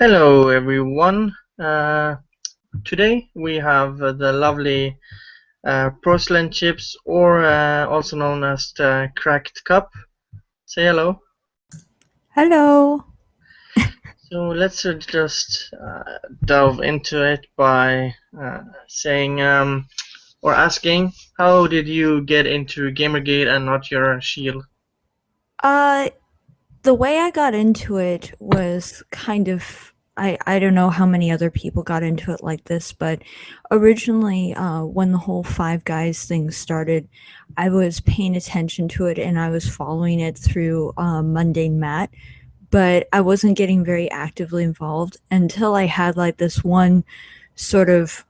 Hello everyone. Today we have the lovely porcelain chips, or also known as the cracked cup. Say hello. Hello. So let's just delve into it by saying or asking, how did you get into GamerGate and not your shield? Uh, the way I got into it was kind of I don't know how many other people got into it like this, but originally, when the whole Five Guys thing started, I was paying attention to it and I was following it through Mundane Matt, but I wasn't getting very actively involved until I had like this one sort of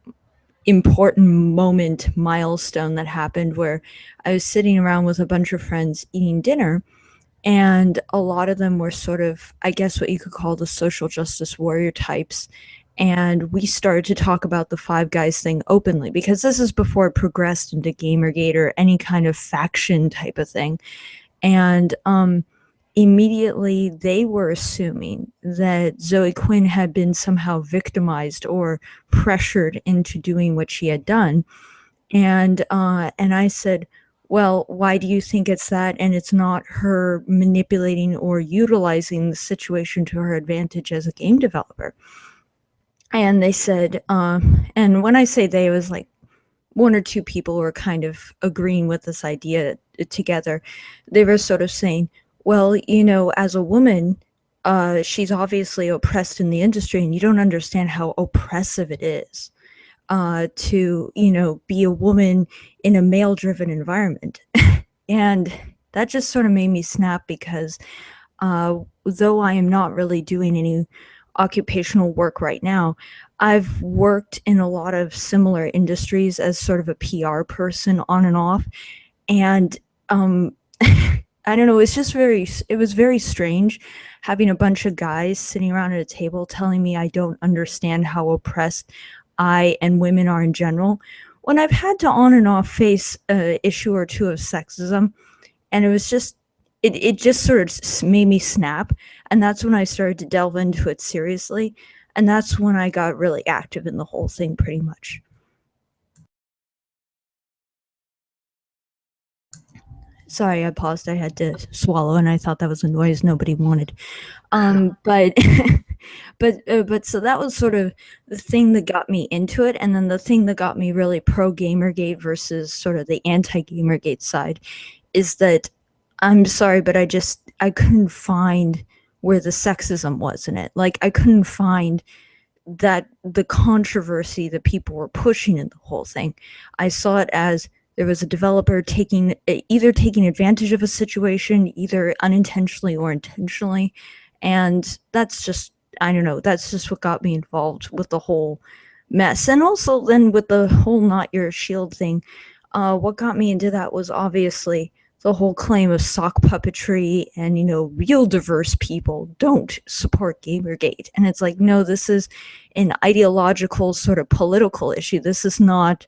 important milestone that happened where I was sitting around with a bunch of friends eating dinner, and a lot of them were sort of, I guess, what you could call the social justice warrior types. And we started to talk about the Five Guys thing openly because this is before it progressed into Gamergate or any kind of faction type of thing. And immediately they were assuming that Zoe Quinn had been somehow victimized or pressured into doing what she had done. And I said, well, why do you think it's that? And it's not her manipulating or utilizing the situation to her advantage as a game developer. And they said, and when I say they, it was like one or two people were kind of agreeing with this idea together. They were sort of saying, well, as a woman, she's obviously oppressed in the industry, and you don't understand how oppressive it is to be a woman in a male driven environment. And that just sort of made me snap because though I am not really doing any occupational work right now, I've worked in a lot of similar industries as sort of a PR person on and off. And I don't know, it was very strange having a bunch of guys sitting around at a table telling me I don't understand how oppressed I and women are in general, when I've had to on and off face a issue or two of sexism. And it just sort of made me snap. And that's when I started to delve into it seriously. And that's when I got really active in the whole thing, pretty much. Sorry, I paused. I had to swallow, and I thought that was a noise nobody wanted. But but so that was sort of the thing that got me into it, and then the thing that got me really pro Gamergate versus sort of the anti Gamergate side is that I'm sorry, but I couldn't find where the sexism was in it. Like I couldn't find that the controversy that people were pushing in the whole thing. I saw it as there was a developer either taking advantage of a situation, either unintentionally or intentionally, and that's just, I don't know, that's just what got me involved with the whole mess. And also then with the whole not your shield thing, what got me into that was obviously the whole claim of sock puppetry and, real diverse people don't support Gamergate. And it's like, no, this is an ideological sort of political issue. This is not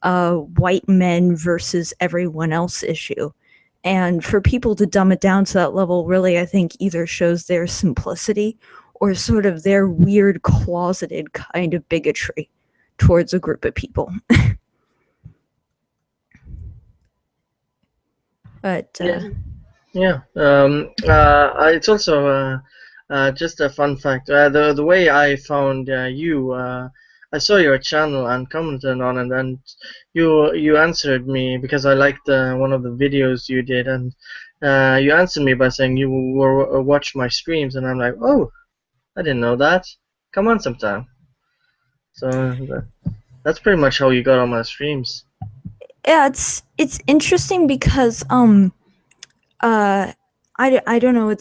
white men versus everyone else issue. And for people to dumb it down to that level really, I think, either shows their simplicity or sort of their weird closeted kind of bigotry towards a group of people. But Yeah, yeah. It's also just a fun fact. The way I found you, I saw your channel and commented on it, and you answered me because I liked one of the videos you did, and you answered me by saying you were watch my streams, and I'm like, oh, I didn't know that. Come on sometime. So that's pretty much how you got on my streams. yeah, it's interesting because uh I don't know,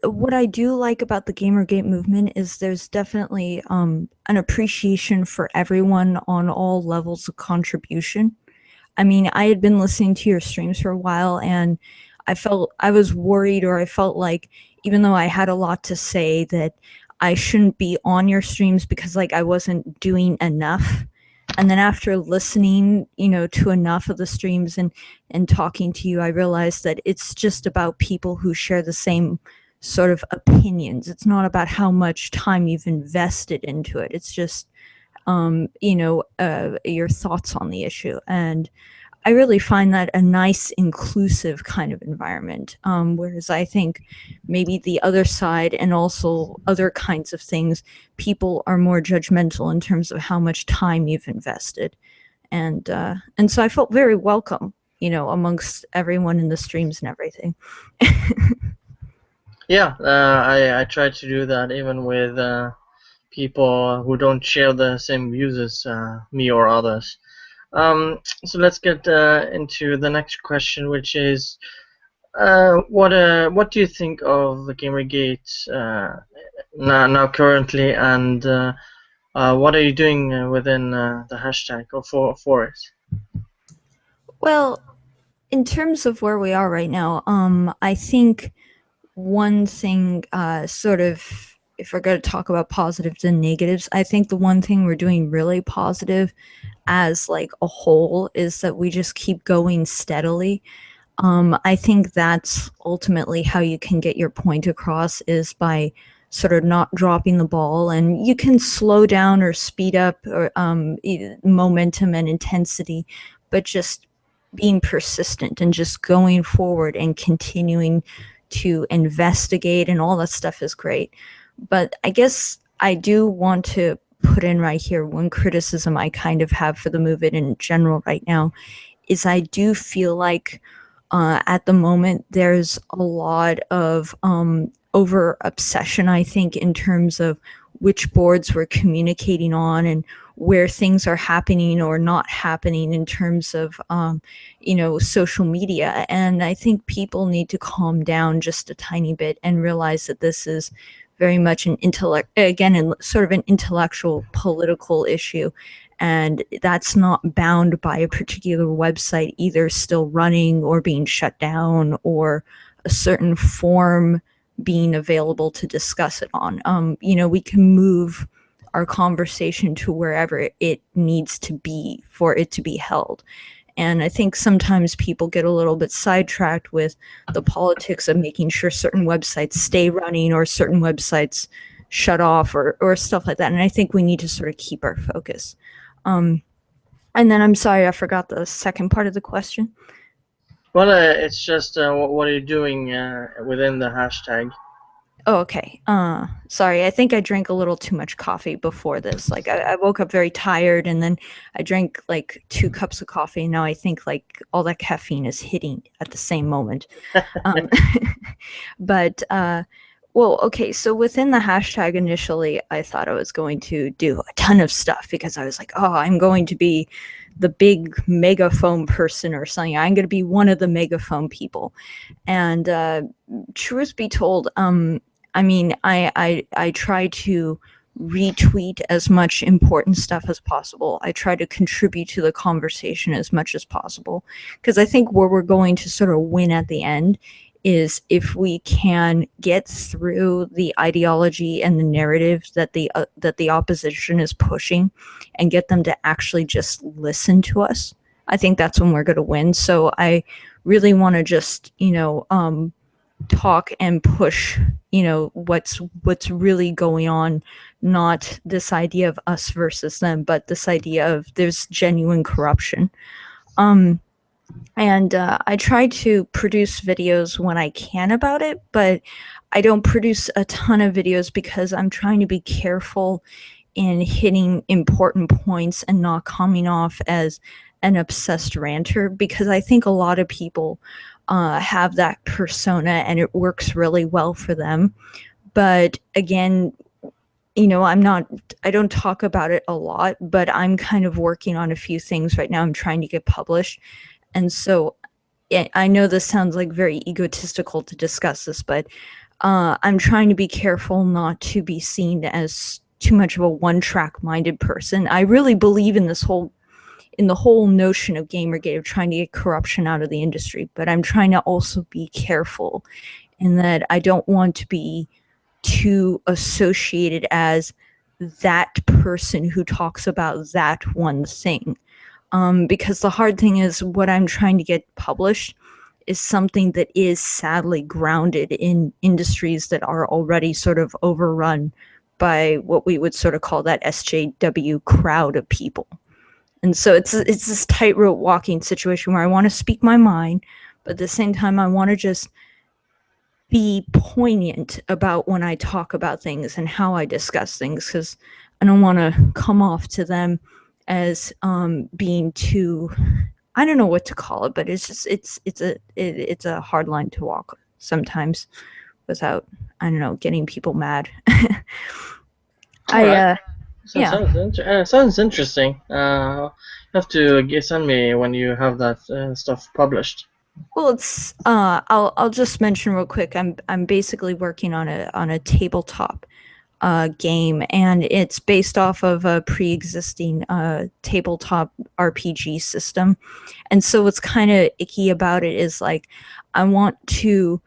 what I do like about the Gamergate movement is there's definitely an appreciation for everyone on all levels of contribution. I mean, I had been listening to your streams for a while, and I was worried, or I felt like even though I had a lot to say, that I shouldn't be on your streams because like I wasn't doing enough. And then after listening, to enough of the streams and talking to you, I realized that it's just about people who share the same sort of opinions. It's not about how much time you've invested into it. It's just your thoughts on the issue. And I really find that a nice, inclusive kind of environment. Whereas I think maybe the other side and also other kinds of things, people are more judgmental in terms of how much time you've invested. And so I felt very welcome, amongst everyone in the streams and everything. Yeah, I try to do that even with people who don't share the same views as me or others. So let's get into the next question, which is, what do you think of the GamerGate now currently, and what are you doing within the hashtag or for it? Well, in terms of where we are right now, I think one thing, sort of, if we're going to talk about positives and negatives, I think the one thing we're doing really positive as like a whole is that we just keep going steadily. I think that's ultimately how you can get your point across, is by sort of not dropping the ball. And you can slow down or speed up or momentum and intensity, but just being persistent and just going forward and continuing to investigate and all that stuff is great. But I guess I do want to put in right here one criticism I kind of have for the movement in general right now is I do feel like at the moment there's a lot of over obsession, I think, in terms of which boards we're communicating on and where things are happening or not happening in terms of social media. And I think people need to calm down just a tiny bit and realize that this is very much an sort of an intellectual political issue, and that's not bound by a particular website either still running or being shut down or a certain form being available to discuss it on. We can move our conversation to wherever it needs to be for it to be held. And I think sometimes people get a little bit sidetracked with the politics of making sure certain websites stay running or certain websites shut off or stuff like that. And I think we need to sort of keep our focus. And then I'm sorry, I forgot the second part of the question. Well, it's just what are you doing within the hashtag? Oh, okay. Sorry, I think I drank a little too much coffee before this. Like I woke up very tired and then I drank like 2 cups of coffee. And now I think like all that caffeine is hitting at the same moment. But well, okay, so within the hashtag initially, I thought I was going to do a ton of stuff because I was like, oh, I'm going to be the big megaphone person or something. I'm going to be one of the megaphone people. And truth be told, I try to retweet as much important stuff as possible. I try to contribute to the conversation as much as possible, because I think where we're going to sort of win at the end is if we can get through the ideology and the narrative that the opposition is pushing and get them to actually just listen to us. I think that's when we're going to win. So I really want to just talk and push what's really going on, not this idea of us versus them, but this idea of there's genuine corruption. And I try to produce videos when I can about it, but I don't produce a ton of videos because I'm trying to be careful in hitting important points and not coming off as an obsessed ranter, because I think a lot of people have that persona and it works really well for them. But again, I don't talk about it a lot, but I'm kind of working on a few things right now I'm trying to get published. And so I know this sounds like very egotistical to discuss this, but I'm trying to be careful not to be seen as too much of a one-track minded person. I really believe in the whole notion of GamerGate, of trying to get corruption out of the industry, but I'm trying to also be careful in that I don't want to be too associated as that person who talks about that one thing. Because the hard thing is what I'm trying to get published, is something that is sadly grounded in industries that are already sort of overrun by what we would sort of call that SJW crowd of people. And so it's this tightrope walking situation where I want to speak my mind, but at the same time I want to just be poignant about when I talk about things and how I discuss things, because I don't want to come off to them as being too, I don't know what to call it, but it's just it's a hard line to walk sometimes without, I don't know, getting people mad. All right. Yeah. Sounds interesting. You have to send me when you have that stuff published. Well, it's I'll just mention real quick. I'm basically working on a tabletop game, and it's based off of a pre-existing tabletop RPG system. And so what's kind of icky about it is like I want to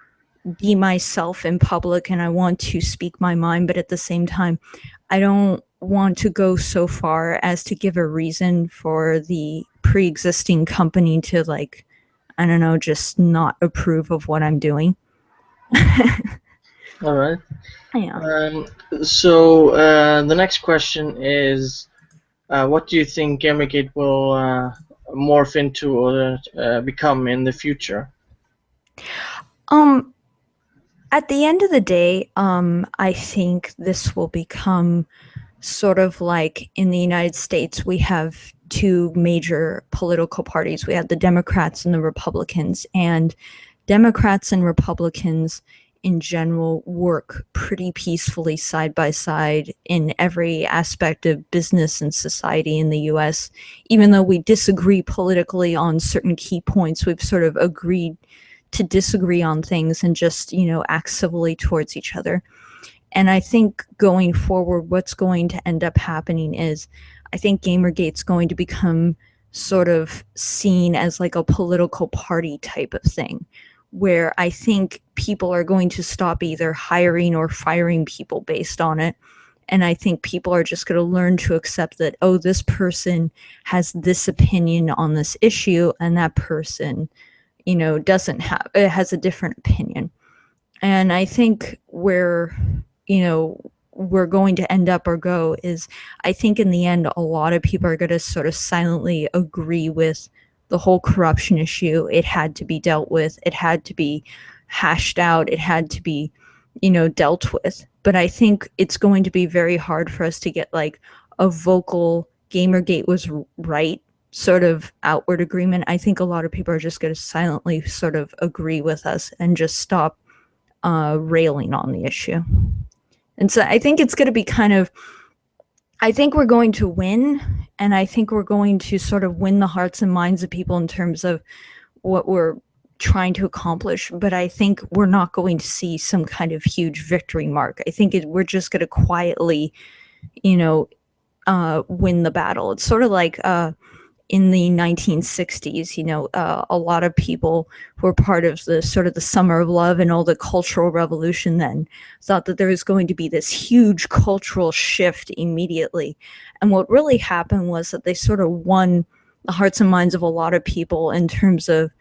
be myself in public and I want to speak my mind, but at the same time, I don't want to go so far as to give a reason for the pre-existing company to, like, I don't know, just not approve of what I'm doing. All right. Yeah. So the next question is, what do you think GamerGate will morph into or become in the future? Um, at the end of the day, I think this will become sort of like in the United States, we have two major political parties. We have the Democrats and the Republicans, and Democrats and Republicans in general work pretty peacefully side by side in every aspect of business and society in the US. Even though we disagree politically on certain key points, we've sort of agreed to disagree on things and just, act civilly towards each other. And I think going forward, what's going to end up happening is I think Gamergate's going to become sort of seen as like a political party type of thing, where I think people are going to stop either hiring or firing people based on it. And I think people are just going to learn to accept that, oh, this person has this opinion on this issue, and that person, doesn't have, it has a different opinion. And I think where, we're going to end up or go is I think in the end, a lot of people are going to sort of silently agree with the whole corruption issue. It had to be dealt with. It had to be hashed out. It had to be, dealt with. But I think it's going to be very hard for us to get like a vocal Gamergate was right sort of outward agreement. I think a lot of people are just going to silently sort of agree with us and just stop railing on the issue. And so I think it's going to be I think we're going to win, and I think we're going to sort of win the hearts and minds of people in terms of what we're trying to accomplish. But I think we're not going to see some kind of huge victory mark. I think we're just going to quietly, win the battle. It's sort of like in the 1960s, a lot of people who were part of the sort of the Summer of Love and all the cultural revolution then thought that there was going to be this huge cultural shift immediately. And what really happened was that they sort of won the hearts and minds of a lot of people in terms of,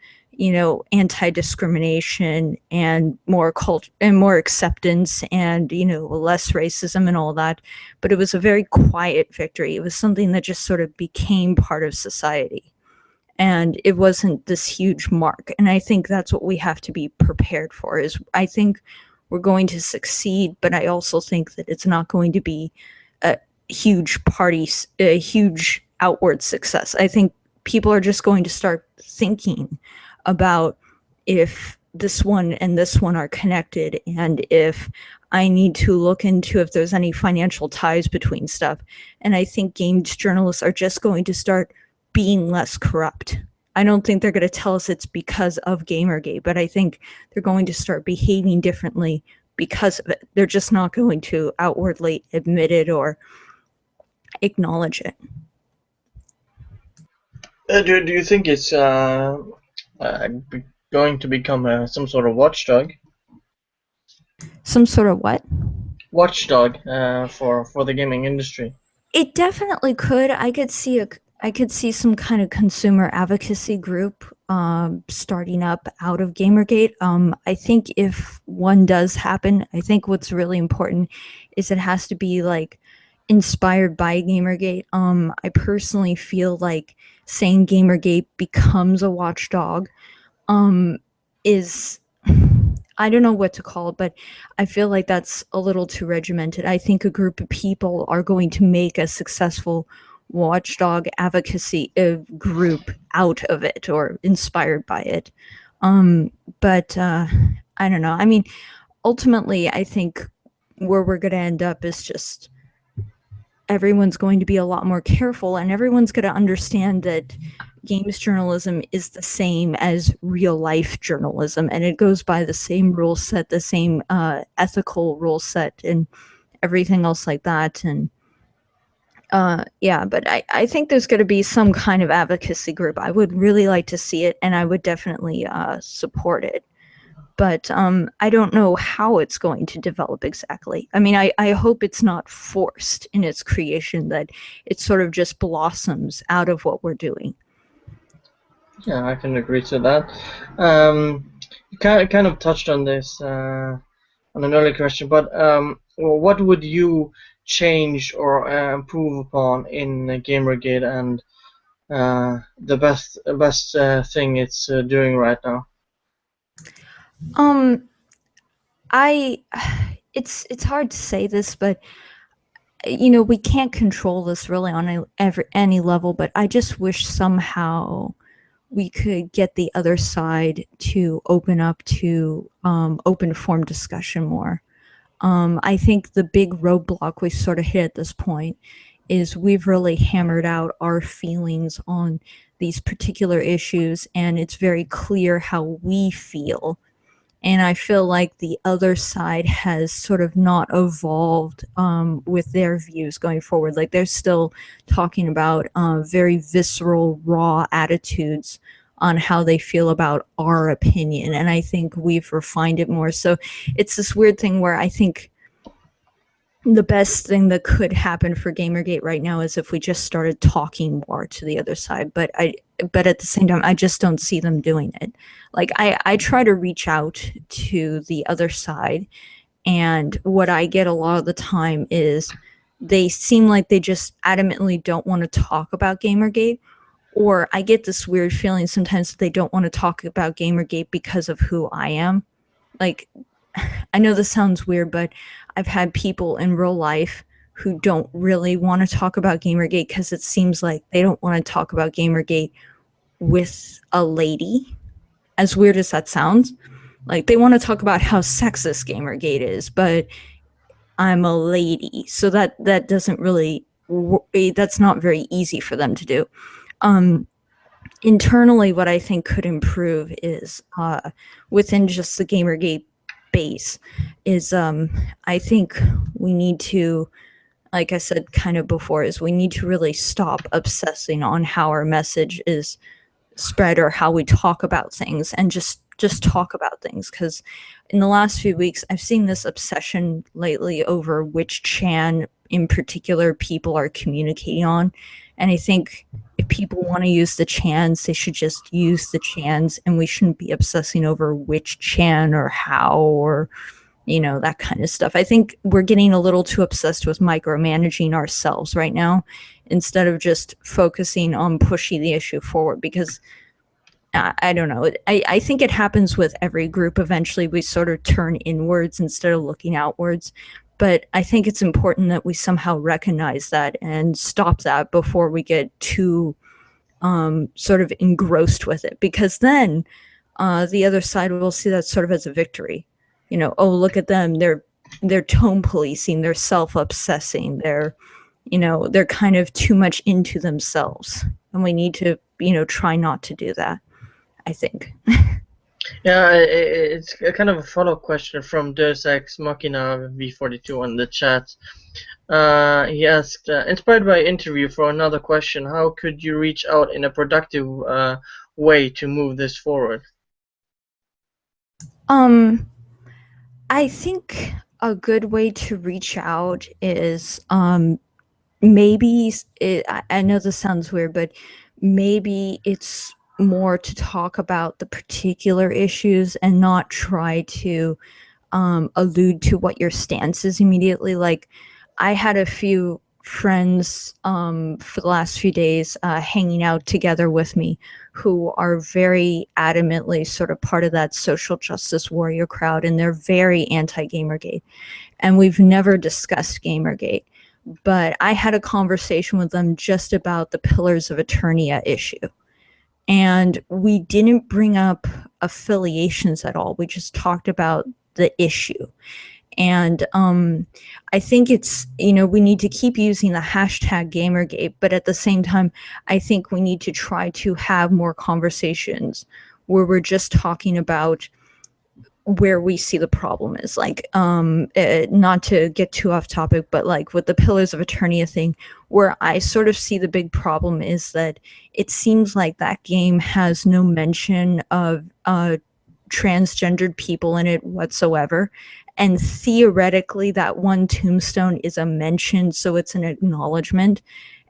anti-discrimination and more culture and more acceptance and, less racism and all that. But it was a very quiet victory. It was something that just sort of became part of society. And it wasn't this huge mark. And I think that's what we have to be prepared for is I think we're going to succeed, but I also think that it's not going to be a huge a huge outward success. I think people are just going to start thinking about if this one and this one are connected, and if I need to look into if there's any financial ties between stuff. And I think games journalists are just going to start being less corrupt. I don't think they're going to tell us it's because of Gamergate, but I think they're going to start behaving differently because of it. They're just not going to outwardly admit it or acknowledge it. Do you think it's going to become some sort of watchdog? Some sort of what? Watchdog for the gaming industry. It definitely could. I could see some kind of consumer advocacy group starting up out of Gamergate. I think if one does happen, I think what's really important is it has to be like inspired by Gamergate. I personally feel like saying Gamergate becomes a watchdog um, is, I don't know what to call it, but I feel like that's a little too regimented. I think a group of people are going to make a successful watchdog advocacy group out of it or inspired by it. Um, but I don't know. I mean, ultimately, I think where we're going to end up is just everyone's going to be a lot more careful and everyone's going to understand that games journalism is the same as real life journalism and it goes by the same rule set, the same ethical rule set and everything else like that. And yeah, but I think there's going to be some kind of advocacy group. I would really like to see it and I would definitely support it, but I don't know how it's going to develop exactly. I mean, I hope it's not forced in its creation, that it sort of just blossoms out of what we're doing. Yeah, I can agree to that. You kind of touched on this on an earlier question, but well, what would you change or improve upon in GamerGate and the best thing it's doing right now? Um, I, it's hard to say this, but you know, we can't control this really on any level. But I just wish somehow we could get the other side to open up to open form discussion more. I think the big roadblock we sort of hit at this point is we've really hammered out our feelings on these particular issues, and it's very clear how we feel. And I feel like the other side has sort of not evolved with their views going forward. Like they're still talking about very visceral, raw attitudes on how they feel about our opinion. And I think we've refined it more. So it's this weird thing where I think the best thing that could happen for Gamergate right now is if we just started talking more to the other side. But at the same time, I just don't see them doing it. Like I try to reach out to the other side, and what I get a lot of the time is they seem like they just adamantly don't want to talk about Gamergate, or I get this weird feeling sometimes that they don't want to talk about Gamergate because of who I am. Like, I know this sounds weird, but I've had people in real life who don't really want to talk about Gamergate because it seems like they don't want to talk about Gamergate with a lady. As weird as that sounds, like they want to talk about how sexist Gamergate is, but I'm a lady, so that doesn't really that's not very easy for them to do. Um, Internally, what I think could improve is within just the Gamergate base is I think we need to, like I said kind of before, is we need to really stop obsessing on how our message is spread or how we talk about things and just talk about things. Because in the last few weeks I've seen this obsession lately over which chan in particular people are communicating on, and I think if people want to use the chans they should just use the chans and we shouldn't be obsessing over which chan or how or you know, that kind of stuff. I think we're getting a little too obsessed with micromanaging ourselves right now instead of just focusing on pushing the issue forward, because I don't know. I think it happens with every group. Eventually, we sort of turn inwards instead of looking outwards. But I think it's important that we somehow recognize that and stop that before we get too sort of engrossed with it, because then the other side will see that sort of as a victory. You know, oh, look at them. They're tone policing. They're self-obsessing. They're kind of too much into themselves, and we need to try not to do that, I think. Yeah, it's a kind of a follow-up question from Deus Ex Machina V42 on the chat. He asked, inspired by interview for another question, how could you reach out in a productive way to move this forward? I think a good way to reach out is maybe I know this sounds weird, but maybe it's more to talk about the particular issues and not try to allude to what your stance is immediately. Like, I had a few friends for the last few days hanging out together with me who are very adamantly sort of part of that social justice warrior crowd, and they're very anti-Gamergate. And we've never discussed Gamergate. But I had a conversation with them just about the Pillars of Eternia issue. And we didn't bring up affiliations at all. We just talked about the issue. And I think it's, we need to keep using the hashtag Gamergate, but at the same time, I think we need to try to have more conversations where we're just talking about where we see the problem is. Like, not to get too off topic, but like with the Pillars of Eternia thing, where I sort of see the big problem is that it seems like that game has no mention of transgendered people in it whatsoever. And theoretically, that one tombstone is a mention, so it's an acknowledgement.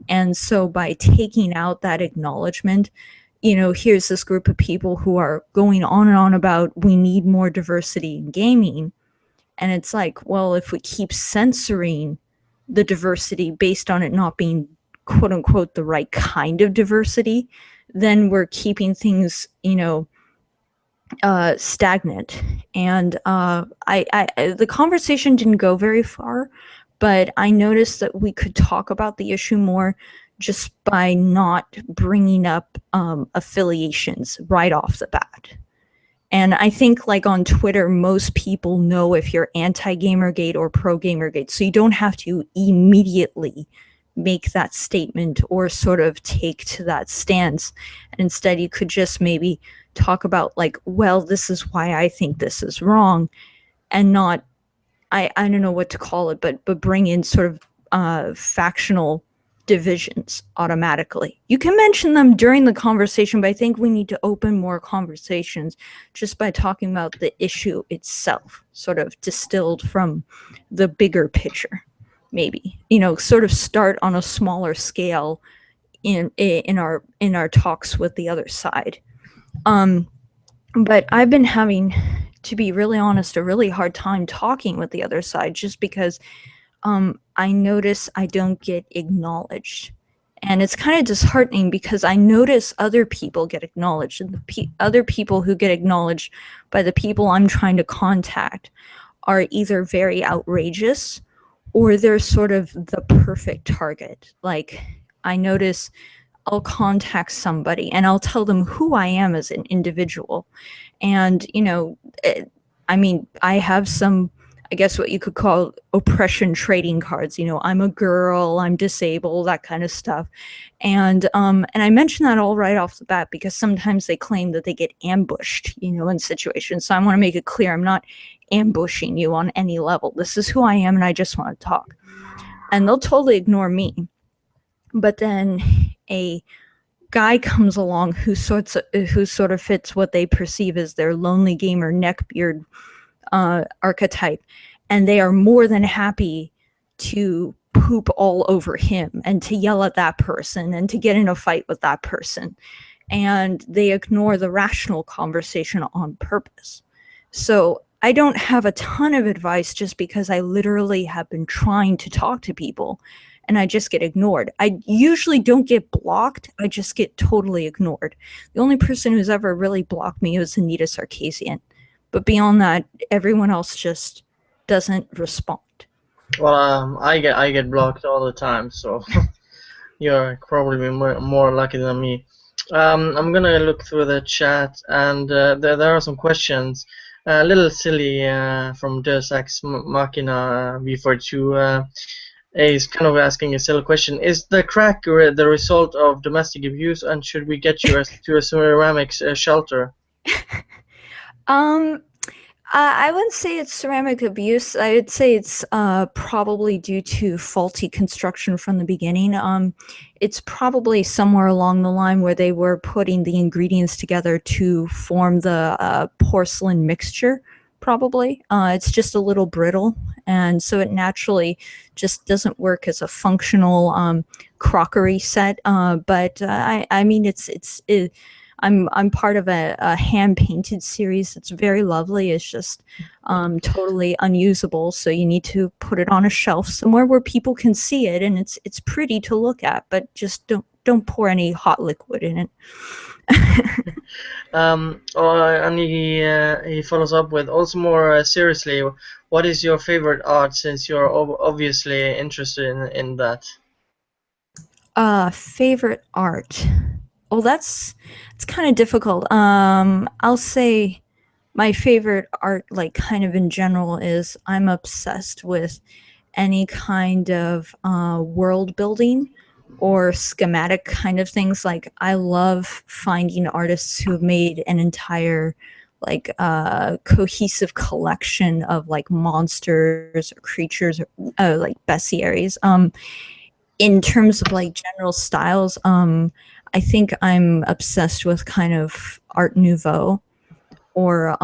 And so by taking out that acknowledgement, here's this group of people who are going on and on about we need more diversity in gaming. And it's like, well, if we keep censoring the diversity based on it not being quote unquote the right kind of diversity, then we're keeping things, stagnant. And the conversation didn't go very far, but I noticed that we could talk about the issue more just by not bringing up affiliations right off the bat. And I think, like, on Twitter, most people know if you're anti-Gamergate or pro-Gamergate, so you don't have to immediately make that statement or sort of take to that stance. And instead, you could just maybe talk about, like, well, this is why I think this is wrong, and not, I don't know what to call it, but bring in sort of factional divisions automatically. You can mention them during the conversation, but I think we need to open more conversations just by talking about the issue itself, sort of distilled from the bigger picture. Maybe, sort of start on a smaller scale in our talks with the other side. But I've been having, to be really honest, a really hard time talking with the other side, just because I notice I don't get acknowledged. And it's kind of disheartening because I notice other people get acknowledged, and the other people who get acknowledged by the people I'm trying to contact are either very outrageous or they're sort of the perfect target. Like, I notice I'll contact somebody and I'll tell them who I am as an individual. And, I have some, I guess what you could call oppression trading cards. I'm a girl, I'm disabled, that kind of stuff. And I mention that all right off the bat because sometimes they claim that they get ambushed, in situations. So I want to make it clear, I'm not ambushing you on any level. This is who I am, and I just want to talk. And they'll totally ignore me. But then a guy comes along who sort of fits what they perceive as their lonely gamer neckbeard archetype, and they are more than happy to poop all over him and to yell at that person and to get in a fight with that person, and they ignore the rational conversation on purpose. So I don't have a ton of advice just because I literally have been trying to talk to people and I just get ignored. I usually don't get blocked, I just get totally ignored. The only person who's ever really blocked me was Anita Sarkeesian. But beyond that, everyone else just doesn't respond. Well, I get blocked all the time, so you're probably more lucky than me. I'm gonna look through the chat, and there are some questions. A little silly from Deus Ex Machina V42. He's kind of asking a silly question. Is the crack the result of domestic abuse, and should we get you to a ceramics shelter? I wouldn't say it's ceramic abuse. I would say it's probably due to faulty construction from the beginning. It's probably somewhere along the line where they were putting the ingredients together to form the porcelain mixture probably. It's just a little brittle, and so it naturally just doesn't work as a functional crockery set. I mean, I'm part of a hand painted series that's very lovely. It's just totally unusable, so you need to put it on a shelf somewhere where people can see it, and it's pretty to look at, but just don't pour any hot liquid in it. And he follows up with, also more seriously, what is your favorite art, since you're obviously interested in that? Favorite art. Well, it's kind of difficult. I'll say my favorite art, like kind of in general, is I'm obsessed with any kind of world building or schematic kind of things. Like I love finding artists who have made an entire like cohesive collection of like monsters or creatures, like bestiaries. In terms of like general styles, I think I'm obsessed with kind of Art Nouveau or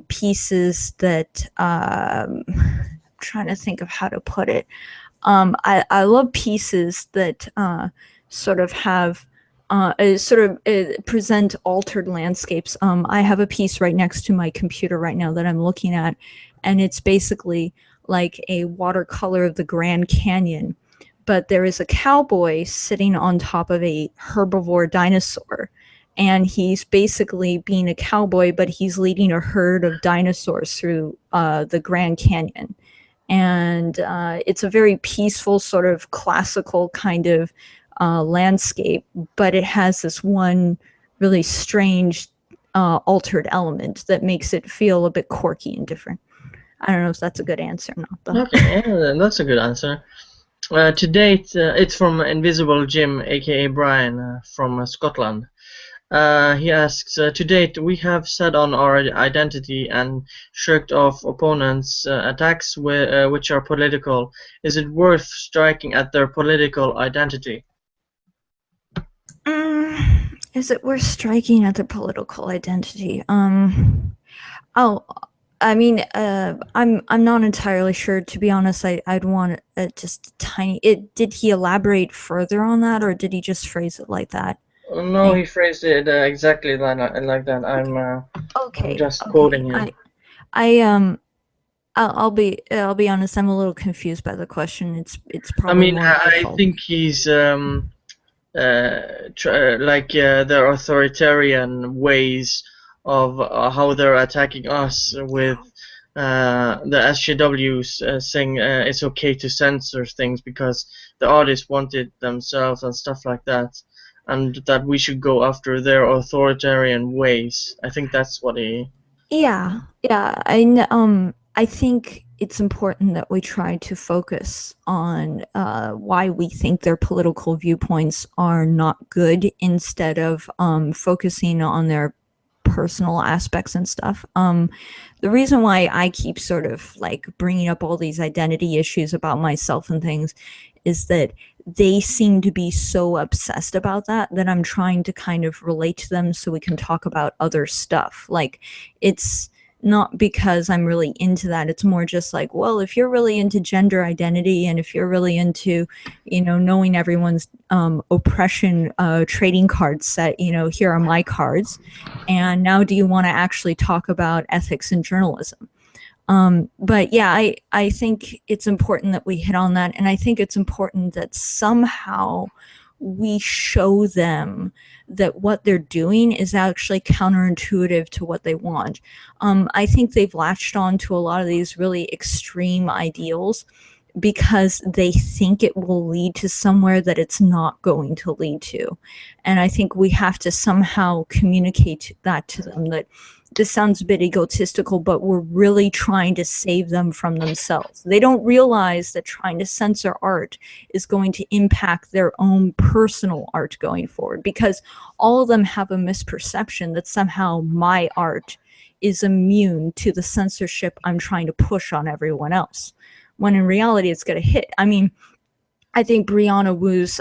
pieces that I'm trying to think of how to put it. I love pieces that sort of have present altered landscapes. I have a piece right next to my computer right now that I'm looking at, and it's basically like a watercolor of the Grand Canyon, but there is a cowboy sitting on top of a herbivore dinosaur, and he's basically being a cowboy, but he's leading a herd of dinosaurs through the Grand Canyon. And it's a very peaceful, sort of classical kind of landscape, but it has this one really strange altered element that makes it feel a bit quirky and different. I don't know if that's a good answer or not, though. Okay, yeah, that's a good answer. To date, it's from Invisible Jim, aka Brian, from Scotland. He asks, to date, we have set on our identity and shirked off opponents' attacks which are political. Is it worth striking at their political identity? Is it worth striking at their political identity? Oh, I mean, I'm not entirely sure. To be honest, I'd want just a tiny. Did he elaborate further on that, or did he just phrase it like that? No, he phrased it exactly like that. I'm Okay, just okay. quoting him. I I'll be honest. I'm a little confused by the question. It's I probably mean, more my I fault. think he's like their authoritarian ways of how they're attacking us with the SJWs saying it's okay to censor things because the artists want it themselves and stuff like that, and that we should go after their authoritarian ways. I think that's what he. Yeah, yeah. I think it's important that we try to focus on why we think their political viewpoints are not good instead of focusing on their personal aspects and stuff. The reason why I keep sort of like bringing up all these identity issues about myself and things is that they seem to be so obsessed about that I'm trying to kind of relate to them so we can talk about other stuff. Like, it's not because I'm really into that. It's more just like, well, if you're really into gender identity and if you're really into, knowing everyone's oppression trading card set, here are my cards. And now do you want to actually talk about ethics in journalism? But yeah, I think it's important that we hit on that. And I think it's important that somehow we show them that what they're doing is actually counterintuitive to what they want. I think they've latched on to a lot of these really extreme ideals because they think it will lead to somewhere that it's not going to lead to. And I think we have to somehow communicate that to them, that this sounds a bit egotistical, but we're really trying to save them from themselves. They don't realize that trying to censor art is going to impact their own personal art going forward, because all of them have a misperception that somehow my art is immune to the censorship I'm trying to push on everyone else, when in reality it's going to hit. I mean, I think Brianna Wu's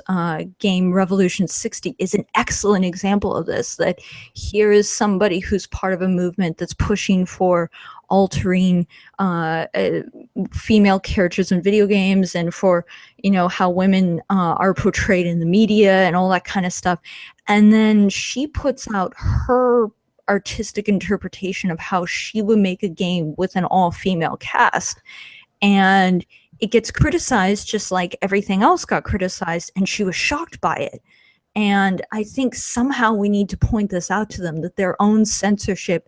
game Revolution 60 is an excellent example of this. That here is somebody who's part of a movement that's pushing for altering female characters in video games, and for, you know, how women are portrayed in the media and all that kind of stuff. And then she puts out her artistic interpretation of how she would make a game with an all-female cast, and it gets criticized just like everything else got criticized, and she was shocked by it. And I think somehow we need to point this out to them, that their own censorship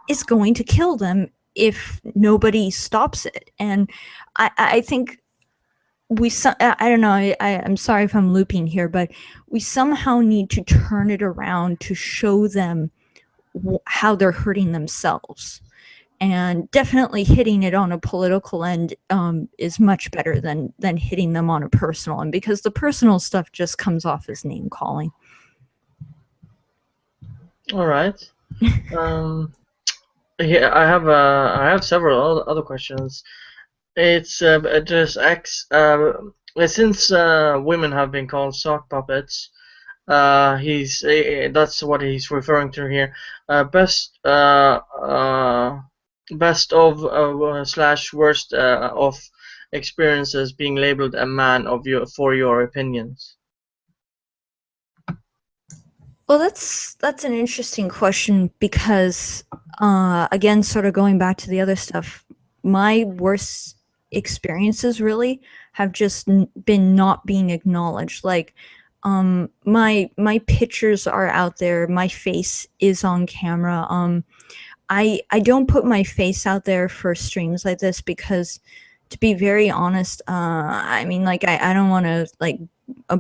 is going to kill them if nobody stops it. And I think I don't know, I'm sorry if I'm looping here, but we somehow need to turn it around to show them how they're hurting themselves. And definitely hitting it on a political end is much better than hitting them on a personal end, because the personal stuff just comes off as name calling. All right. Yeah, I have several other questions. It's just since women have been called sock puppets. He's That's what he's referring to here. Best of slash worst of experiences being labeled a man for your opinions. Well, that's an interesting question, because again, sort of going back to the other stuff, my worst experiences really have just been not being acknowledged. Like, my pictures are out there, my face is on camera. I don't put my face out there for streams like this because, to be very honest, I mean, like, I don't want to like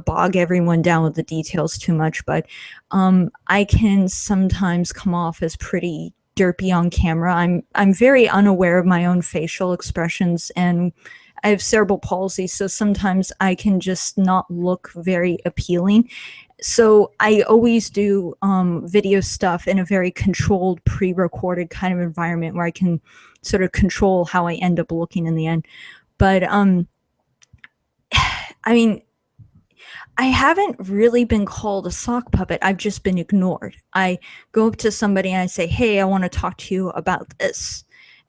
bog everyone down with the details too much, but I can sometimes come off as pretty derpy on camera. I'm very unaware of my own facial expressions, and I have cerebral palsy, so sometimes I can just not look very appealing. So I always do video stuff in a very controlled, pre-recorded kind of environment where I can sort of control how I end up looking in the end. But I mean, I haven't really been called a sock puppet. I've just been ignored. I go up to somebody and I say, hey, I want to talk to you about this.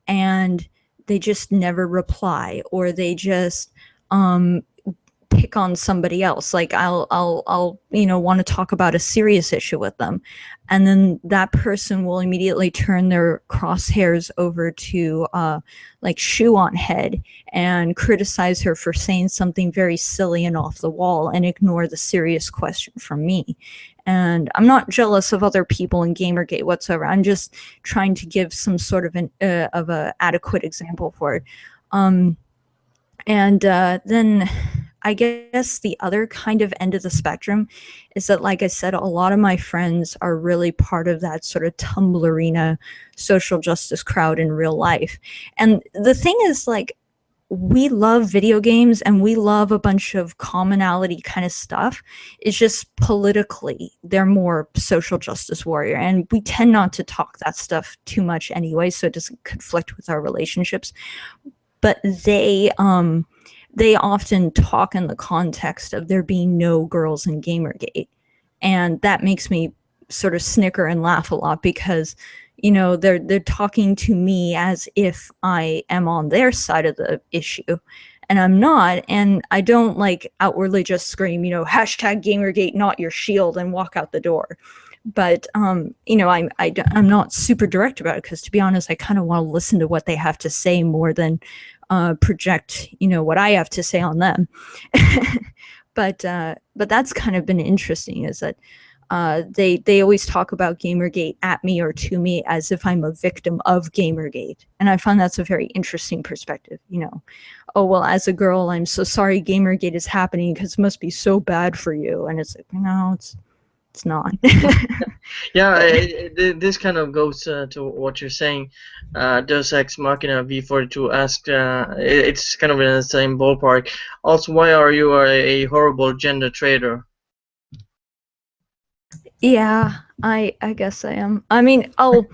And they just never reply, or they just pick on somebody else. Like, I'll you know, want to talk about a serious issue with them, and then that person will immediately turn their crosshairs over to like Shoe on Head and criticize her for saying something very silly and off the wall, and ignore the serious question from me. And I'm not jealous of other people in Gamergate whatsoever. I'm just trying to give some sort of a adequate example for it. And then I guess the other kind of end of the spectrum is that, like I said, a lot of my friends are really part of that sort of Tumblrina social justice crowd in real life. And the thing is, like, we love video games and we love a bunch of commonality kind of stuff. It's just politically, they're more social justice warrior. And we tend not to talk that stuff too much anyway, so it doesn't conflict with our relationships. But they often talk in the context of there being no girls in Gamergate. And that makes me sort of snicker and laugh a lot, because, you know, they're talking to me as if I am on their side of the issue, and I'm not. And I don't like outwardly just scream, you know, hashtag Gamergate, not your shield, and walk out the door. But you know, I'm not super direct about it, because, to be honest, I kind of want to listen to what they have to say more than project, you know, what I have to say on them. But that's kind of been interesting, is that they always talk about Gamergate at me or to me as if I'm a victim of Gamergate. And I find that's a very interesting perspective, you know. Oh, well, as a girl, I'm so sorry Gamergate is happening because it must be so bad for you. And it's like, no, it's not. Yeah, this kind of goes to what you're saying. Deus Ex Machina V42 asked, it's kind of in the same ballpark. Also, why are you a horrible gender traitor? Yeah, I guess I am. I mean, I'll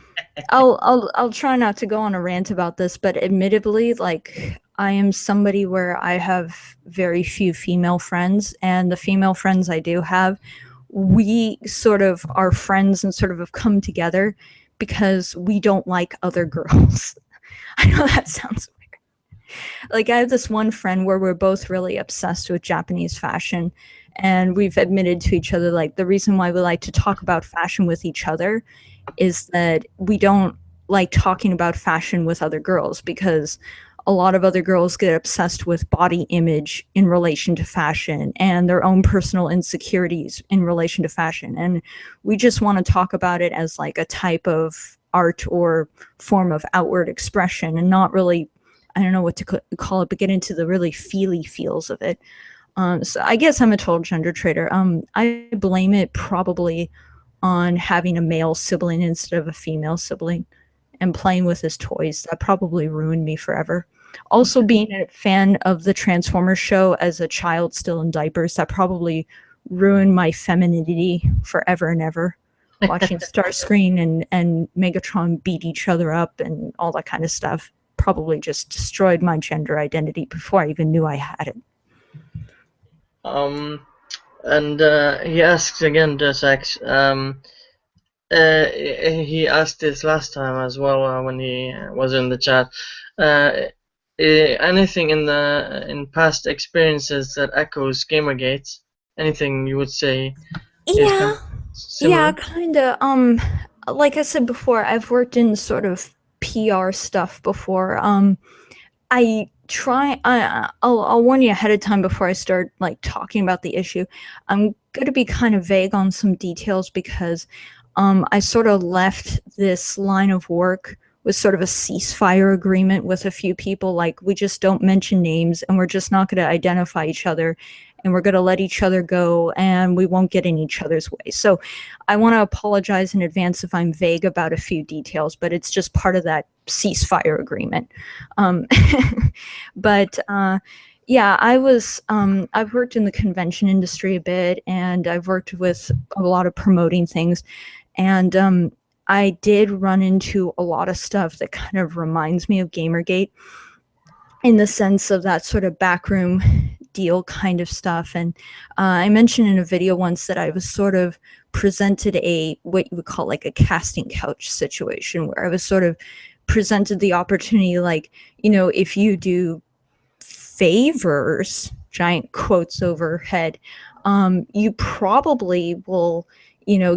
try not to go on a rant about this, but admittedly, like, I am somebody where I have very few female friends, and the female friends I do have, we sort of are friends and sort of have come together because we don't like other girls. I know that sounds like I have this one friend where we're both really obsessed with Japanese fashion, and we've admitted to each other like the reason why we like to talk about fashion with each other is that we don't like talking about fashion with other girls because a lot of other girls get obsessed with body image in relation to fashion and their own personal insecurities in relation to fashion, and we just want to talk about it as like a type of art or form of outward expression and not really, I don't know what to call it, but get into the really feely feels of it. So I guess I'm a total gender traitor. I blame it probably on having a male sibling instead of a female sibling and playing with his toys. That probably ruined me forever. Also, being a fan of the Transformers show as a child still in diapers, that probably ruined my femininity forever and ever. Watching Starscream and Megatron beat each other up and all that kind of stuff probably just destroyed my gender identity before I even knew I had it. Um, and he asks again, Deus Ex. He asked this last time as well when he was in the chat. Anything in past experiences that echoes GamerGate? Anything you would say is kind Yeah, of yeah, similar? kind of. Like I said before, I've worked in sort of PR stuff before. I try. I'll warn you ahead of time before I start like talking about the issue. I'm going to be kind of vague on some details because I sort of left this line of work with sort of a ceasefire agreement with a few people. Like we just don't mention names, and we're just not going to identify each other, and we're going to let each other go, and we won't get in each other's way. So I want to apologize in advance if I'm vague about a few details, but it's just part of that ceasefire agreement. Um, but yeah, I've worked in the convention industry a bit, and I've worked with a lot of promoting things. And I did run into a lot of stuff that kind of reminds me of Gamergate in the sense of that sort of backroom deal kind of stuff. And I mentioned in a video once that I was sort of presented what you would call like a casting couch situation where I was sort of presented the opportunity, like, if you do favors, giant quotes overhead, you probably will,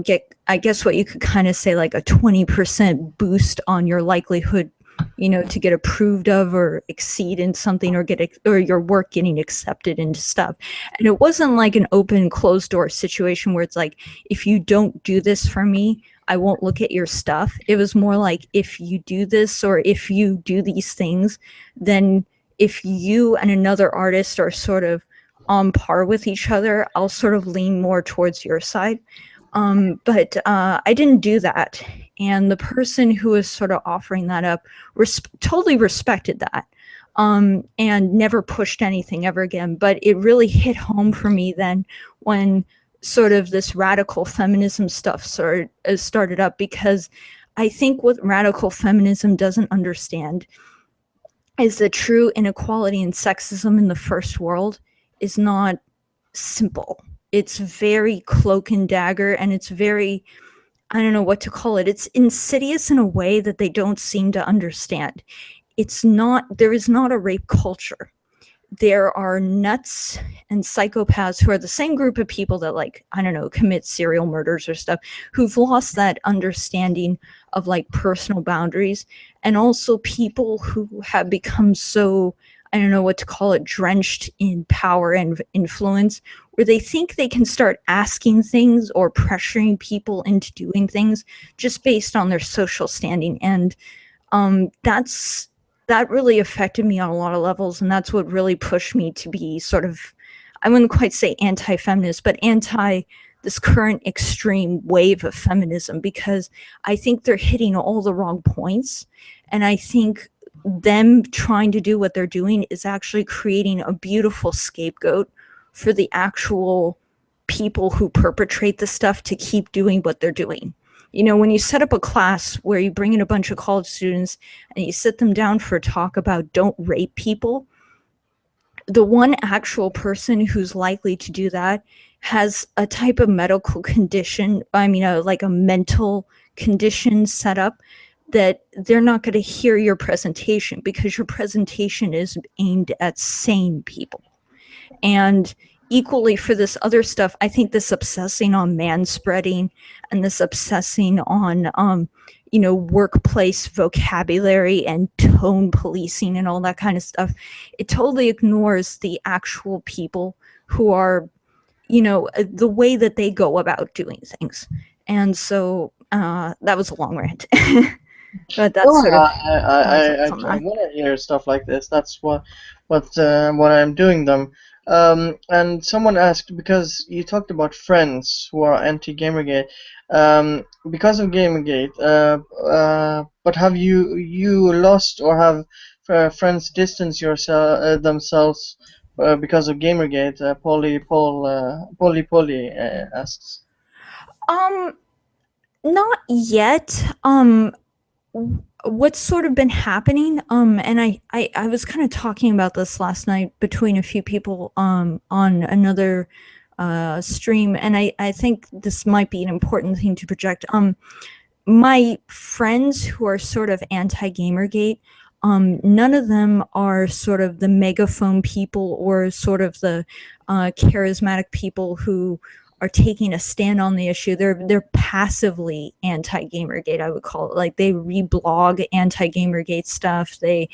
get, I guess what you could kind of say, like a 20% boost on your likelihood, to get approved of or exceed in something or your work getting accepted into stuff. And it wasn't like an open closed door situation where it's like, if you don't do this for me, I won't look at your stuff. It was more like, if you do this or if you do these things, then if you and another artist are sort of on par with each other, I'll sort of lean more towards your side. But I didn't do that. And the person who was sort of offering that up totally respected that, and never pushed anything ever again. But it really hit home for me then when sort of this radical feminism stuff started up, because I think what radical feminism doesn't understand is that true inequality and sexism in the first world is not simple. It's very cloak and dagger, and it's very, I don't know what to call it. It's insidious in a way that they don't seem to understand. There is not a rape culture. There are nuts and psychopaths who are the same group of people that, like, I don't know, commit serial murders or stuff, who've lost that understanding of like personal boundaries, and also people who have become so, I don't know what to call it, drenched in power and influence, where they think they can start asking things or pressuring people into doing things just based on their social standing. And that really affected me on a lot of levels, and that's what really pushed me to be sort of, I wouldn't quite say anti-feminist, but anti this current extreme wave of feminism, because I think they're hitting all the wrong points. And I think them trying to do what they're doing is actually creating a beautiful scapegoat for the actual people who perpetrate the stuff to keep doing what they're doing. When you set up a class where you bring in a bunch of college students and you sit them down for a talk about don't rape people, the one actual person who's likely to do that has a type of medical condition, like a mental condition set up, that they're not going to hear your presentation because your presentation is aimed at sane people. And equally for this other stuff, I think this obsessing on manspreading and this obsessing on workplace vocabulary and tone policing and all that kind of stuff, it totally ignores the actual people who are, the way that they go about doing things. And so that was a long rant. But that's No, sort of I my I thoughts I, on I that. want to hear stuff like this. That's what I'm doing them. And someone asked, because you talked about friends who are anti-Gamergate, because of Gamergate. But have you lost, or have friends distanced yourself themselves because of Gamergate? Polly asks. Um, Not yet. What's sort of been happening, and I was kind of talking about this last night between a few people on another stream, and I think this might be an important thing to project. My friends who are sort of anti-Gamergate, none of them are sort of the megaphone people or sort of the charismatic people who are taking a stand on the issue. They're passively anti-Gamergate, I would call it. Like, they reblog anti-Gamergate stuff. They,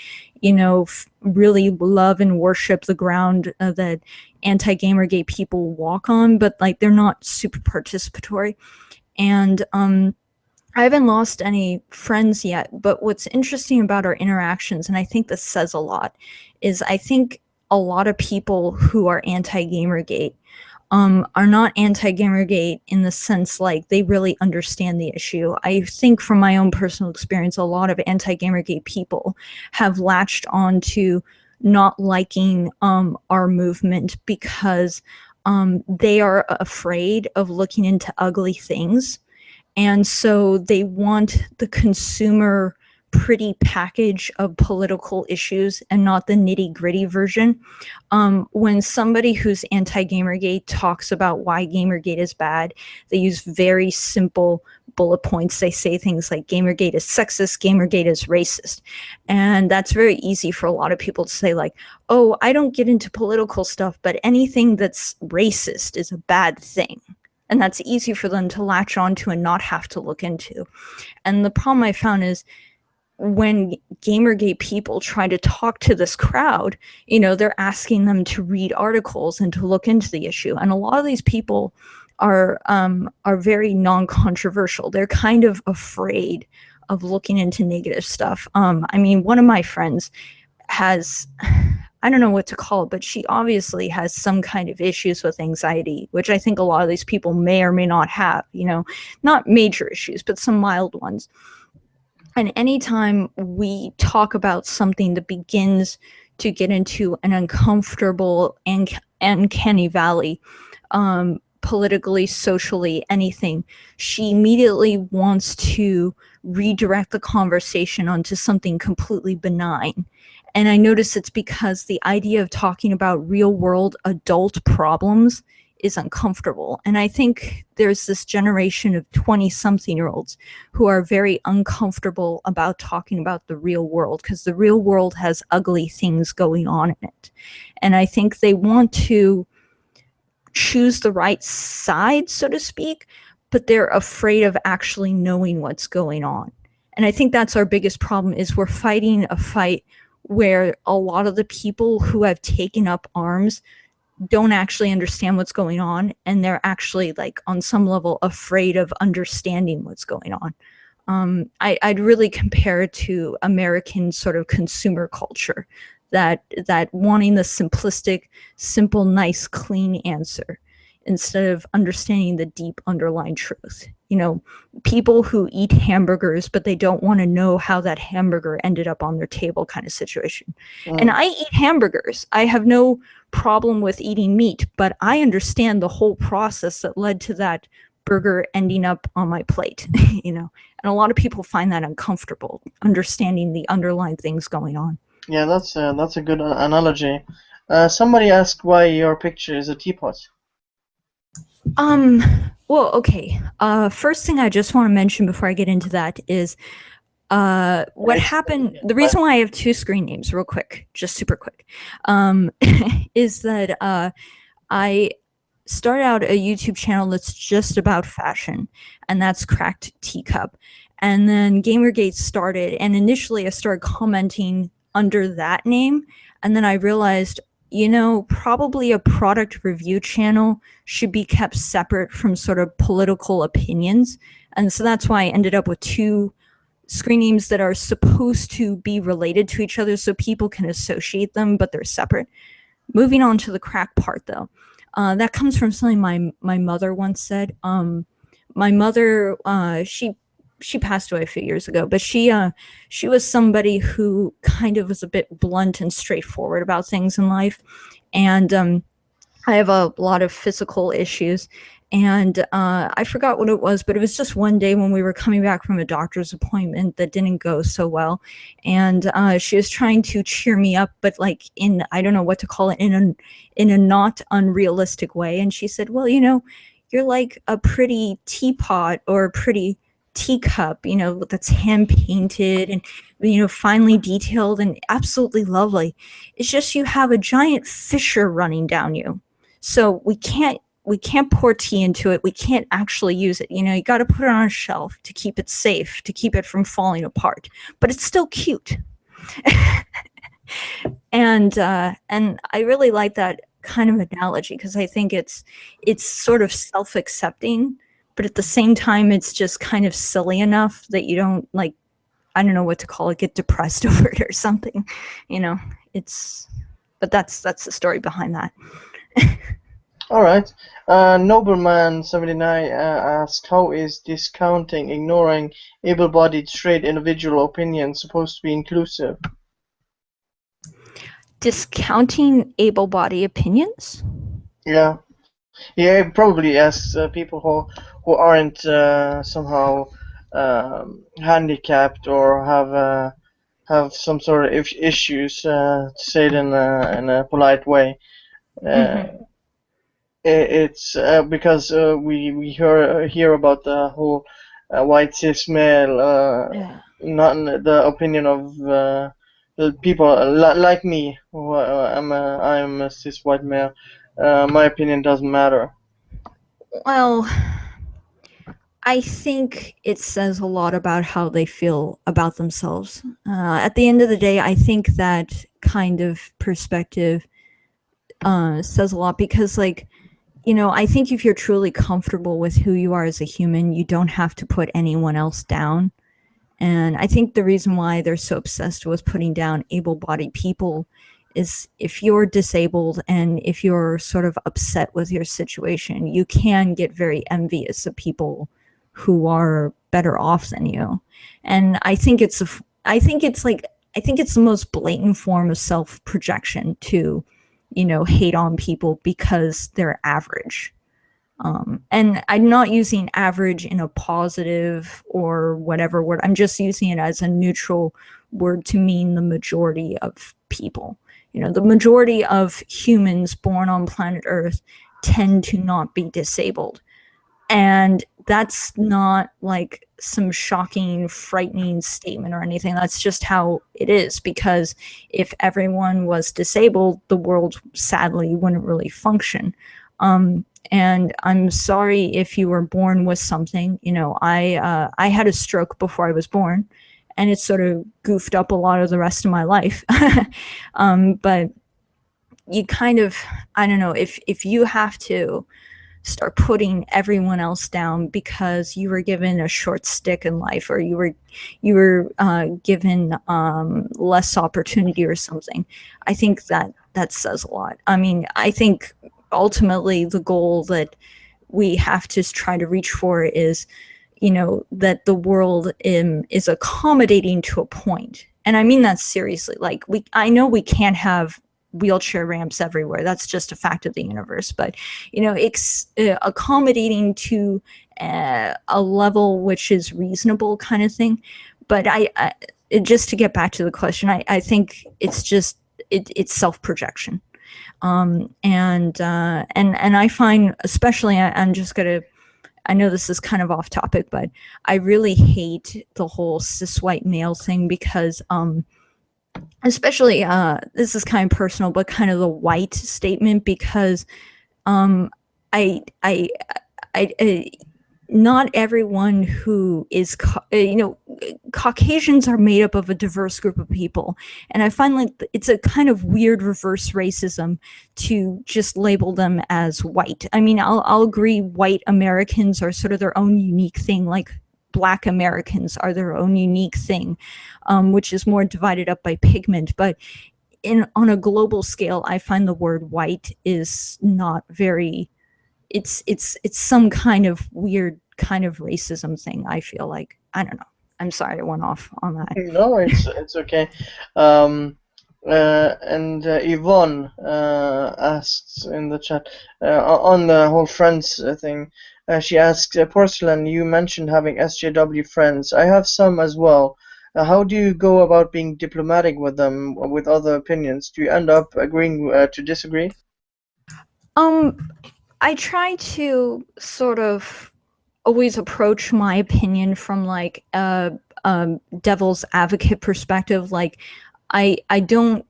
really love and worship the ground that anti-Gamergate people walk on, but like they're not super participatory. And I haven't lost any friends yet, but what's interesting about our interactions, and I think this says a lot, is I think a lot of people who are anti-Gamergate are not anti-Gamergate in the sense like they really understand the issue. I think from my own personal experience, a lot of anti-Gamergate people have latched on to not liking our movement because they are afraid of looking into ugly things. And so they want the consumer pretty package of political issues and not the nitty-gritty version. When somebody who's anti-Gamergate talks about why Gamergate is bad, they use very simple bullet points. They say things like Gamergate is sexist, Gamergate is racist. And that's very easy for a lot of people to say, like, oh, I don't get into political stuff, but anything that's racist is a bad thing. And that's easy for them to latch onto and not have to look into. And the problem I found is when Gamergate people try to talk to this crowd, they're asking them to read articles and to look into the issue. And a lot of these people are very non-controversial. They're kind of afraid of looking into negative stuff. One of my friends has, I don't know what to call it, but she obviously has some kind of issues with anxiety, which I think a lot of these people may or may not have, not major issues, but some mild ones. And anytime we talk about something that begins to get into an uncomfortable and uncanny valley, politically, socially, anything, she immediately wants to redirect the conversation onto something completely benign. And I notice it's because the idea of talking about real world adult problems is uncomfortable. And I think there's this generation of 20-something-year-olds who are very uncomfortable about talking about the real world because the real world has ugly things going on in it. And I think they want to choose the right side, so to speak, but they're afraid of actually knowing what's going on. And I think that's our biggest problem, is we're fighting a fight where a lot of the people who have taken up arms don't actually understand what's going on, and they're actually, like, on some level afraid of understanding what's going on. I'd really compare it to American sort of consumer culture, that wanting the simplistic, simple, nice, clean answer instead of understanding the deep underlying truth. People who eat hamburgers, but they don't want to know how that hamburger ended up on their table kind of situation. And I eat hamburgers. I have no problem with eating meat, but I understand the whole process that led to that burger ending up on my plate, and a lot of people find that uncomfortable, understanding the underlying things going on. Yeah, that's a good analogy. Somebody asked why your picture is a teapot. Well, okay. First thing I just want to mention before I get into that is what happened. Yeah, The reason why I have two screen names, real quick, just super quick, is that I started out a YouTube channel that's just about fashion, and that's Cracked Teacup. And then GamerGate started, and initially I started commenting under that name, and then I realized, probably a product review channel should be kept separate from sort of political opinions. And so that's why I ended up with two screen names that are supposed to be related to each other so people can associate them, but they're separate. Moving on to the crack part, though, that comes from something my mother once said. My mother, she passed away a few years ago, but she was somebody who kind of was a bit blunt and straightforward about things in life, and I have a lot of physical issues, and I forgot what it was, but it was just one day when we were coming back from a doctor's appointment that didn't go so well, and she was trying to cheer me up, but like in, I don't know what to call it, in a not unrealistic way. And she said, "Well, you're like a pretty teapot or a pretty teacup, that's hand painted and finely detailed and absolutely lovely. It's just you have a giant fissure running down you." So we can't pour tea into it. We can't actually use it. You got to put it on a shelf to keep it safe, to keep it from falling apart. But it's still cute. And I really like that kind of analogy because I think it's sort of self-accepting, but at the same time it's just kind of silly enough that you don't, like, I don't know what to call it, get depressed over it or something. But that's the story behind that. All right. Nobleman79 asks, how is discounting, ignoring able-bodied, straight individual opinions supposed to be inclusive? Discounting able-bodied opinions? Yeah. Yeah, it probably asks people who aren't somehow handicapped or have some sort of issues, to say it in a polite way. It's because we hear about the whole white cis male, Yeah. not in the opinion of the people like me, who I'm a cis white male. My opinion doesn't matter. Well, I think it says a lot about how they feel about themselves. At the end of the day, I think that kind of perspective says a lot because, like, I think if you're truly comfortable with who you are as a human, you don't have to put anyone else down. And I think the reason why they're so obsessed with putting down able-bodied people is if you're disabled and if you're sort of upset with your situation, you can get very envious of people who are better off than you. And I think it's the most blatant form of self-projection to, hate on people because they're average. And I'm not using average in a positive or whatever word. I'm just using it as a neutral word to mean the majority of people. The majority of humans born on planet Earth tend to not be disabled. And that's not like some shocking, frightening statement or anything. That's just how it is, because if everyone was disabled, the world sadly wouldn't really function. And I'm sorry if you were born with something. I had a stroke before I was born, and it sort of goofed up a lot of the rest of my life. But you kind of, I don't know, if you have to start putting everyone else down because you were given a short stick in life, or you were given less opportunity or something, I think that says a lot. I mean, I think ultimately the goal that we have to try to reach for is, that the world is accommodating to a point. And I mean that seriously. Like, I know we can't have wheelchair ramps everywhere. That's just a fact of the universe. But, accommodating to a level which is reasonable, kind of thing. But just to get back to the question, I think it's just, it's self-projection. And I find, especially, I'm just gonna, I know this is kind of off topic, but I really hate the whole cis white male thing because especially this is kind of personal, but kind of the white statement, because um I I I not everyone who is Caucasians are made up of a diverse group of people, and I find like it's a kind of weird reverse racism to just label them as white. I mean, I'll agree white Americans are sort of their own unique thing, like Black Americans are their own unique thing, which is more divided up by pigment. But on a global scale, I find the word white is not very, it's some kind of weird kind of racism thing, I feel like. I don't know. I'm sorry I went off on that. No, it's okay. And Yvonne asks in the chat on the whole friends thing. She asks, Porcelain, you mentioned having SJW friends. I have some as well. How do you go about being diplomatic with them with other opinions? Do you end up agreeing to disagree? I try to sort of always approach my opinion from like a devil's advocate perspective. Like I don't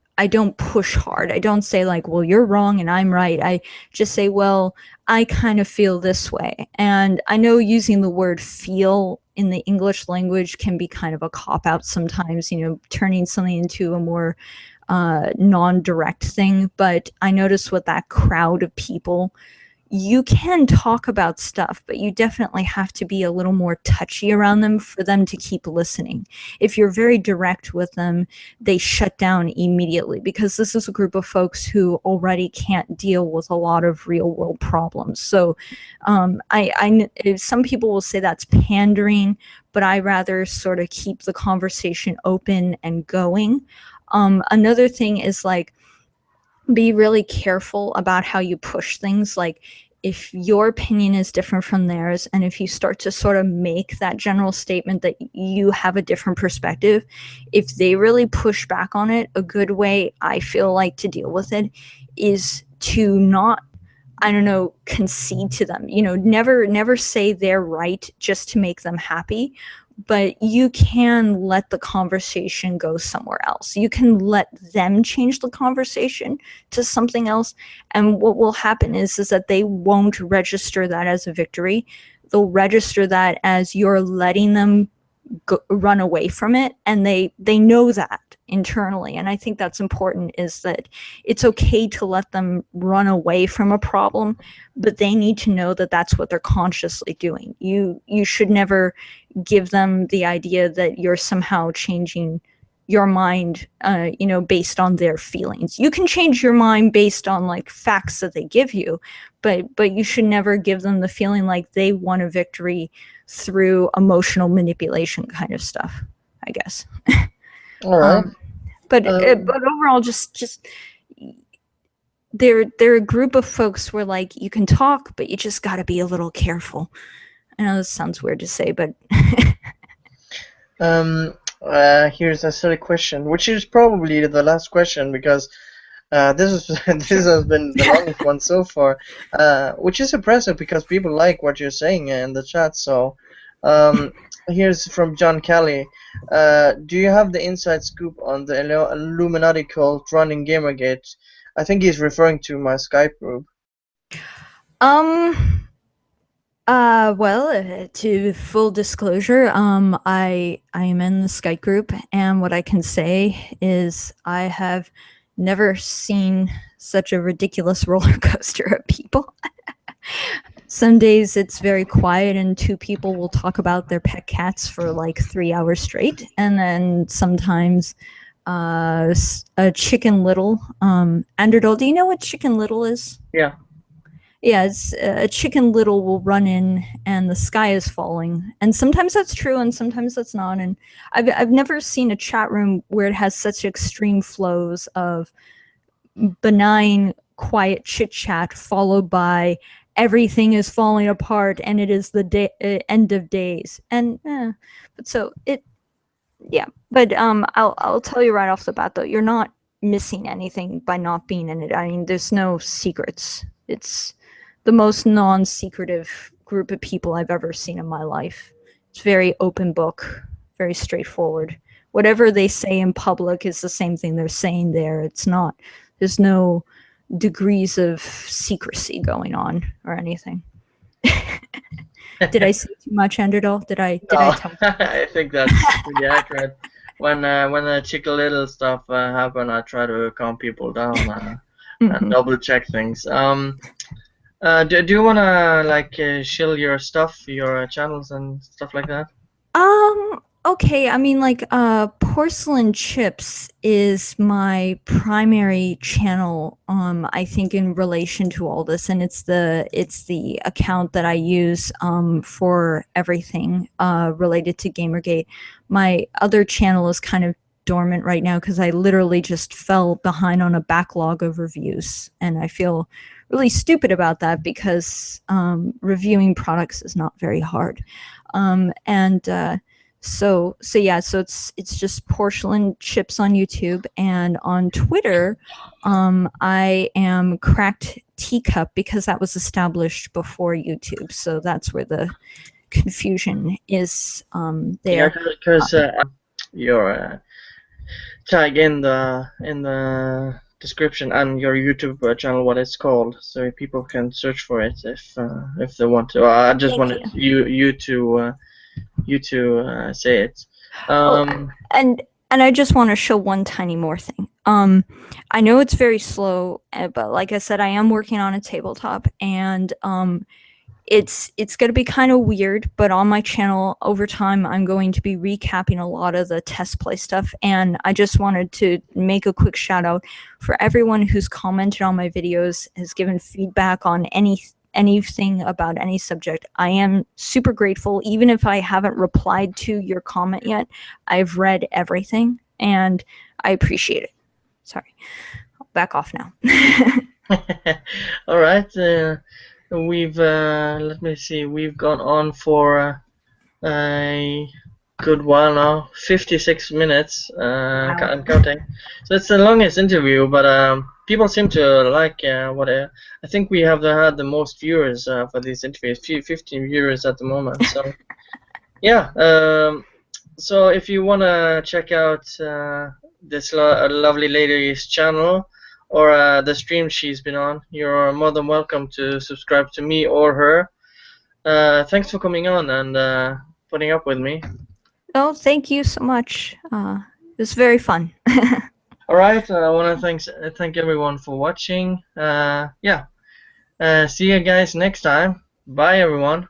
push hard. I don't say like, well, you're wrong and I'm right. I just say, well, I kind of feel this way. And I know using the word feel in the English language can be kind of a cop out sometimes, turning something into a more non-direct thing. But I notice with that crowd of people, you can talk about stuff, but you definitely have to be a little more touchy around them for them to keep listening. If you're very direct with them, they shut down immediately, because this is a group of folks who already can't deal with a lot of real world problems. So some people will say that's pandering, but I rather sort of keep the conversation open and going. Another thing is like, be really careful about how you push things. Like, if your opinion is different from theirs, and if you start to sort of make that general statement that you have a different perspective, if they really push back on it, a good way I feel like to deal with it is to not, I don't know, concede to them. Never say they're right just to make them happy, but you can let the conversation go somewhere else. You can let them change the conversation to something else. And what will happen is that they won't register that as a victory. They'll register that as you're letting them run away from it, and they know that internally. And I think that's important, is that it's okay to let them run away from a problem, but they need to know that that's what they're consciously doing. You should never give them the idea that you're somehow changing your mind based on their feelings. You can change your mind based on like facts that they give you, but you should never give them the feeling like they won a victory through emotional manipulation kind of stuff, I guess. All right. But overall, just they're a group of folks where like you can talk, but you just got to be a little careful. I know this sounds weird to say, but here's a silly question, which is probably the last question, because this has been the longest one so far, which is impressive because people like what you're saying in the chat. So here's from John Kelly. Do you have the inside scoop on the Illuminati cult running GamerGate? I think he's referring to my Skype group. Well, to full disclosure, I am in the Skype group, and what I can say is I have never seen such a ridiculous roller coaster of people. Some days it's very quiet and two people will talk about their pet cats for like 3 hours straight, and then sometimes a Chicken Little, Underdog, do you know what Chicken Little is? Yeah. Yeah, it's a Chicken Little will run in and the sky is falling, and sometimes that's true and sometimes that's not. And I've never seen a chat room where it has such extreme flows of benign, quiet chit chat followed by everything is falling apart and it is the end of days. And but so it, yeah. But I'll tell you right off the bat though, you're not missing anything by not being in it. I mean, there's no secrets. It's the most non-secretive group of people I've ever seen in my life. It's very open book, very straightforward. Whatever they say in public is the same thing they're saying there. It's not. There's no degrees of secrecy going on or anything. Did I say too much, Underdog? Did I tell? I think that's pretty accurate. When the chicken little stuff happen, I try to calm people down and double check things. Do you wanna like shill your stuff, your channels and stuff like that? Okay, I mean, like, Porcelain Chips is my primary channel, I think, in relation to all this, and it's the account that I use, for everything, related to Gamergate. My other channel is kind of dormant right now because I literally just fell behind on a backlog of reviews, and I feel really stupid about that because, reviewing products is not very hard. So it's just Porcelain Chips on YouTube, and on Twitter, I am Cracked Teacup because that was established before YouTube, so that's where the confusion is there. Yeah, because your tag in the description and your YouTube channel, what it's called, so people can search for it if they want to. I just wanted you to say it. And I just want to show one tiny more thing. I know it's very slow, but like I said, I am working on a tabletop, and it's going to be kind of weird, but on my channel over time, I'm going to be recapping a lot of the test play stuff, and I just wanted to make a quick shout out for everyone who's commented on my videos, has given feedback on anything about any subject. I am super grateful. Even if I haven't replied to your comment yet, I've read everything, and I appreciate it. Sorry. I'll back off now. All right. We've let me see. We've gone on for a good while now, 56 minutes. Wow. I'm counting. So it's the longest interview, but people seem to like what I think we have had the most viewers for these interviews, 15 viewers at the moment. So yeah. So if you wanna check out this lovely lady's channel, or the stream she's been on, you're more than welcome to subscribe to me or her. Thanks for coming on and putting up with me. Oh, thank you so much. It was very fun. All right, I want to thank everyone for watching. Yeah, see you guys next time. Bye, everyone.